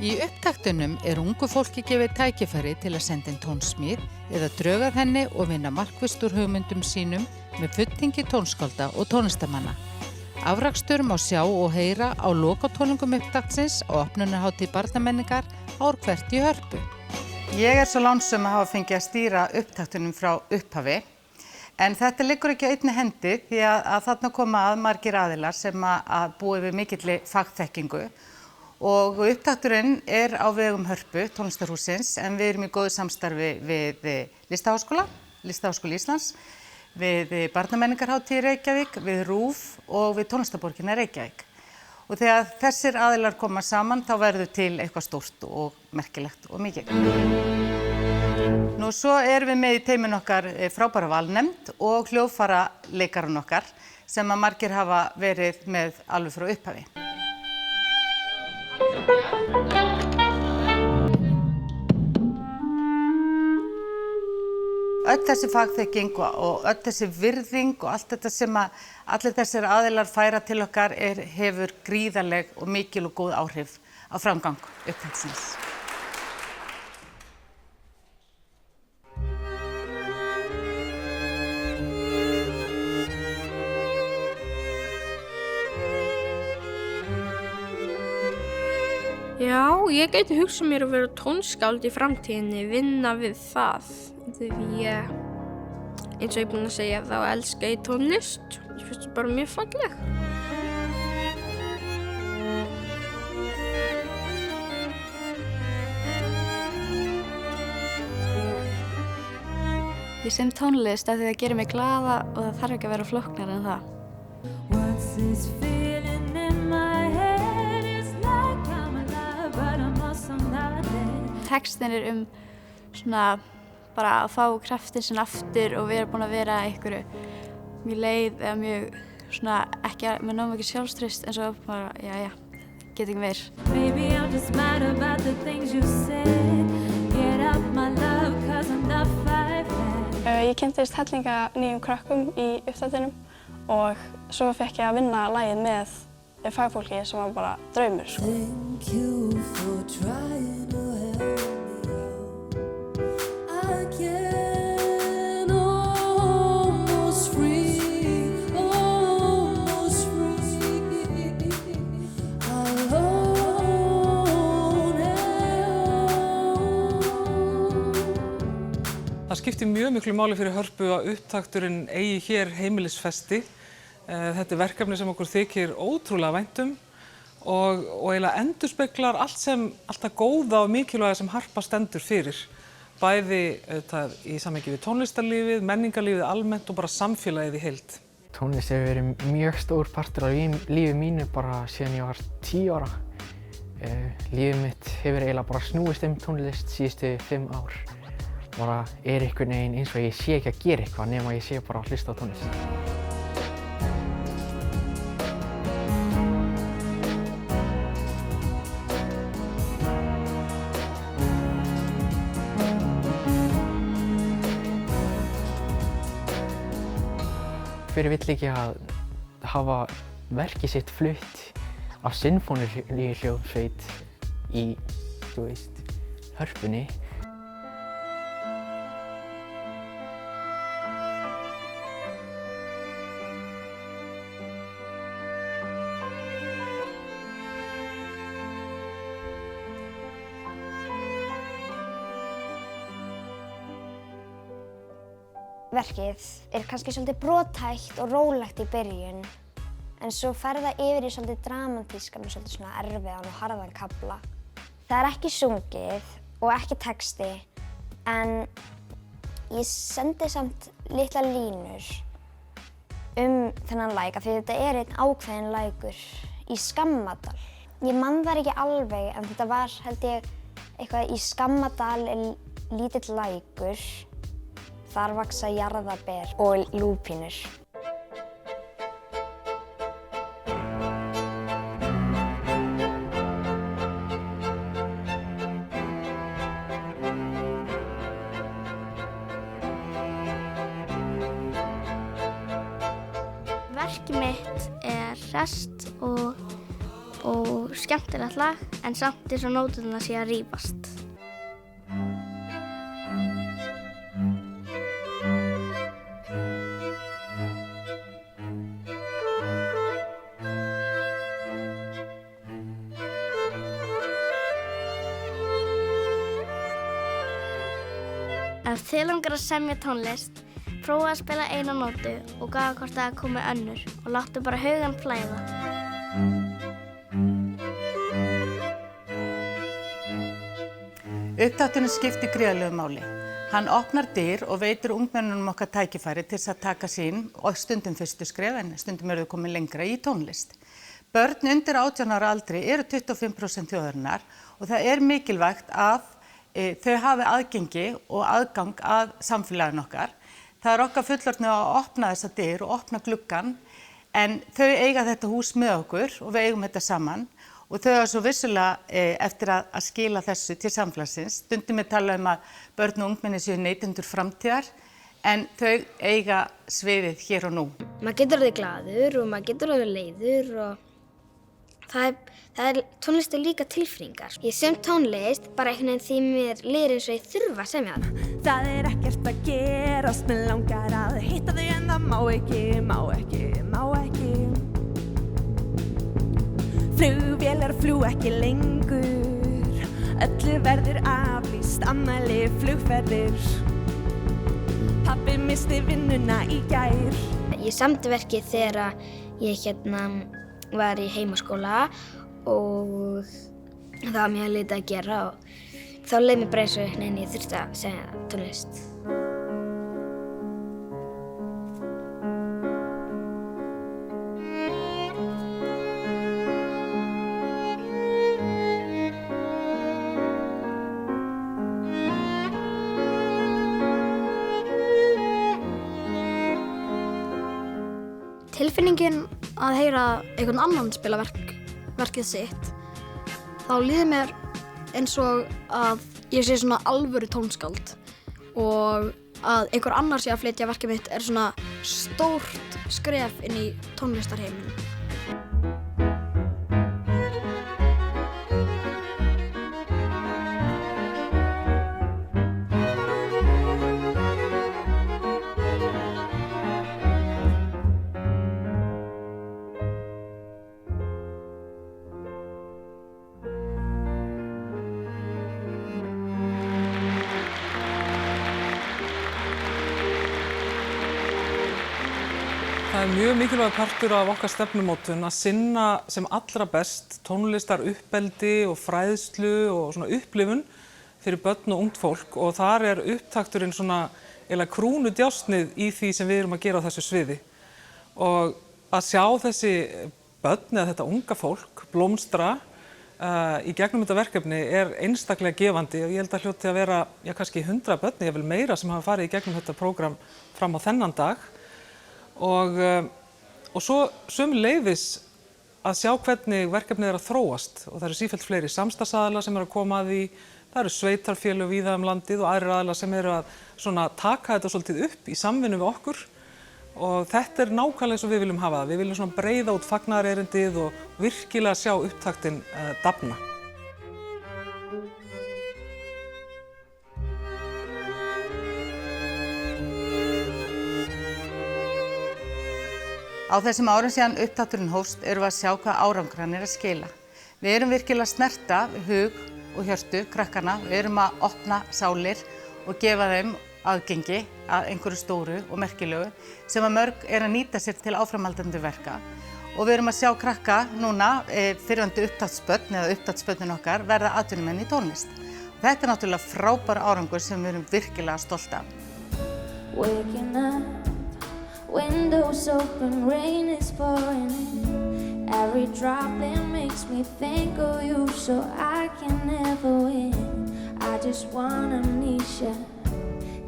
Í upptaktunum ungu fólki gefið tækifæri til að senda inn tónsmíð eða drög að henni og vinna markvisst úr hugmyndum sínum með fulltingi tónskálda og tónlistarmanna. Afrakstur má sjá og heyra á lokatónleikum upptaktsins á opnunarhátíð barnamenningar ár hvert í Hörpu. Ég svo lánsöm að hafa fengið að stýra upptaktunum frá upphafi. En þetta liggur ekki á einni hendi því að þarna koma að margir aðilar sem að búi við mikilli fagþekkingu. Og upptakturinn á vegum Hörpu, tónlistarhússins, en við erum í góðu samstarfi við Listaháskóla Íslands, við Barnamenningarhátíð í Reykjavík, við RÚV og við Tónlistarborgina Reykjavík. Og þegar þessir aðilar koma saman þá verður til eitthvað stórt og merkilegt og mikið. Nú svo erum við með í teiminn okkar frábæra valnefnd og hljóðfæraleikarann okkar sem að margir hafa verið með alveg frá upphafi. Öll þessi fagþekking og öll þessi virðing og allt þetta sem allir þessir aðilar færa til okkar hefur gríðarleg og mikil og góð áhrif á framgang upptaktsins. Já, ég gæti hugsað mér að vera tónskáld í framtíðinni, vinna við það. Því eins og ég er búin að segja, þá elska ég tónlist. Ég finnst það bara mjög falleg. Ég sem tónlist af því það gerir mig glaða og það þarf ekki að vera flóknara en það. Textin svona bara að fá kraftinn sinn aftur og vera búin að vera einhverju mjög leið eða mjög svona ekki með nógu mikið sjálfstraust en svo bara, já, get ekki meir. Ég kynntist hellinga nýjum krökkum í upptaktinum og svo fekk ég að vinna lagið með fagfólki sem var bara draumur. Það skiptir mjög miklu máli fyrir Hörpu að upptakturinn eigi hér heimilisfesti. Þetta verkefni sem okkur þykir ótrúlega vænt og eiginlega endurspeglar allt það góða og mikilvæga sem Harpa stendur fyrir. Bæði í samhengi við tónlistarlífið, menningarlífið almennt og bara samfélagið í heild. Tónlist hefur verið mjög stór partur af lífi mínu bara síðan ég var 10 ára. Lífið mitt hefur eiginlega bara snúist tónlist síðustu 5 ár. Bara einhvern veginn eins og ég sé ekki að gera eitthvað nema ég sé bara að hlusta á tónlist. Hver vill ekki að hafa verkið sitt flutt af sinfóníuhljómsveit í, Hörpunni? Verkið kannski svolítið brothægt og rólegt í byrjun, en svo fer það yfir í svolítið dramatískan og svolítið svona erfiðan og harðan kafla. Það ekki sungið og ekki texti, en ég sendi samt litla línur þennan læk, af því þetta einn ákveðinn lækur í Skammadal. Ég man það ekki alveg, en þetta var, held ég, eitthvað í Skammadal lítill lækur. Þar vaxa jarðarber og lúpínur. Verkið mitt hress og og skemmtilegt lag en samt eins og nóturnar sé að rífast. Ef þið langar að semja tónlist, prófa að spila eina nótu og gafa hvort það komi önnur og láttu bara hugann flæða. Upptakturinn skiptir gríðarlegu máli. Hann opnar dyr og veitir ungmennunum okkar tækifæri til þess að taka sín og stundum fyrstu skref en stundum eru þau komin lengra í tónlist. Börn undir 18 ára aldri eru 25% þjóðarinnar og það er mikilvægt að þau hafi aðgengi og aðgang að samfélaginu okkar. Það er okkar fullorðnu að opna þessa dyr og opna gluggann en þau eiga þetta hús með okkur og við eigum þetta saman og þau hafa svo vissulega eftir að skila þessu til samfélagsins. Stundum við tala að börn og ungmenni séu neytendur framtíðar en þau eiga sviðið hér og nú. Maður getur orðið glaður og maður getur orðið leiður og tónlist er líka tilfinningar. Ég sem tónlist bara einhvern veginn því mér líður eins og ég þurfa að semja hana. Það er ekkert að gerast, mig langar að hitta þau en það má ekki. Flugvélar fljúga ekki lengur, öllu verður aflýst, afmæli, flugferðir. Pabbi missti vinnuna í gær. Ég samdi verkið þegar ég var í heimaskóla og það var mjög lítið að gera og þá leið mér bara eins og ég þurfti að semja tónlist. Tilfinningin að heyra einhvern annan spila verkið sitt, þá líður mér eins og að ég sé svona alvöru tónskáld og að einhver annar sé að flytja verkið mitt er svona stórt skref inn í tónlistarheiminn. Það er mjög mikilvæg partur af okkar stefnumótun að sinna sem allra best tónlistar uppeldi og fræðslu og svona upplifun fyrir börn og ungt fólk og þar er upptakturinn svona eiginlega krúnudjásnið í því sem við erum að gera á þessu sviði. Og að sjá þessi börn eða þetta unga fólk blómstra í gegnum þetta verkefni er einstaklega gefandi og ég held að hljóti að vera kannski 100 börn, ég vil meira sem hafa farið í gegnum þetta prógram fram á þennan dag. Og svo sömuleiðis að sjá hvernig verkefnið er að þróast og það eru sífellt fleiri samstarfsaðilar sem eru að koma að því, það eru sveitarfélög víða um landið og aðrir aðilar sem eru að svona taka þetta svolítið upp í samvinnu við okkur og þetta er nákvæmlega eins og við viljum hafa það. Við viljum svona breiða út fagnaðarerindið og virkilega sjá upptaktinn dafna. Á þessum árum síðan upptakturinn hófst erum við að sjá hvað árangur hann er að skila. Við erum virkilega að snerta hug og hjörtu krakkana, við erum að opna sálir og gefa þeim aðgengi að einhverju stóru og merkilegu sem að mörg er að nýta sér til áframhaldandi verka. Og við erum að sjá krakka núna, fyrrandi upptaktsbörn eða upptaktsbörnin okkar, verða atvinnumenn í tónlist. Og þetta er náttúrulega frábær árangur sem við erum virkilega stolt af. Windows open, rain is pouring in. Every droplet makes me think of you, so I can never win. I just want amnesia,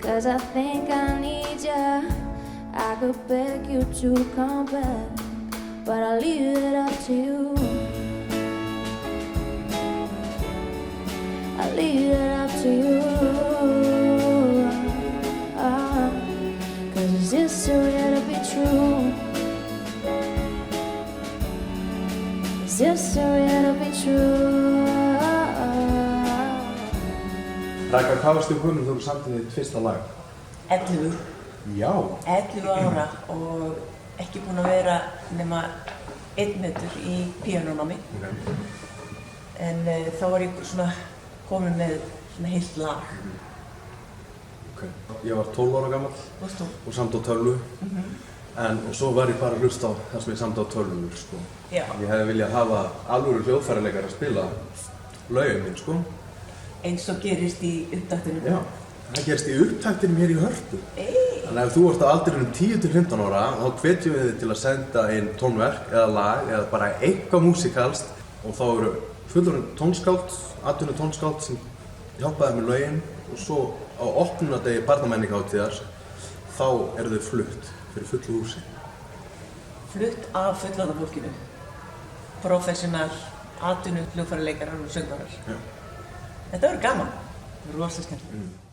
'cause I think I need ya. I could beg you to come back, but I'll leave it up to you. I'll leave it up to you. Is this too real to be true? Is It's just too real to be true. Raka, hvað varstu gömul þegar þú samtir þitt fyrsta lag? 11. Já. 11 ára og ekki búin að vera nema 1 metur í píanónámi. Okay. En þá var ég svona komin með svona heilt lag. Okay. Ég var 12 ára gamall og samt á tölvu. En svo var ég bara að hlusta á það sem ég samt á tölvur, sko. Já. Ég hefði viljað hafa alvöru hljóðfæraleikar að spila lögin mín, sko. Eins og gerist í upptaktinum. Já, það gerist í upptaktinum hér í Hörpu. Þannig að ef þú ert á aldrinum 10 til 15 ára, þá hvetjum við þig til að senda inn tónverk eða lag eða bara eitthvað músikalskt og þá eru fullorðin tónskáld, atvinnu tónskáld sem hjálpa þér með lögin og svo á opnunardegi barnamenningahátíðar þá eru þau flutt fyrir fullu húsi. Flutt af fullorðna fólkinu. Professional, atvinnu, hljóðfæraleikarar og söngvarar. Já. Þetta verður gaman. Það verður rosalega skemmtilegt.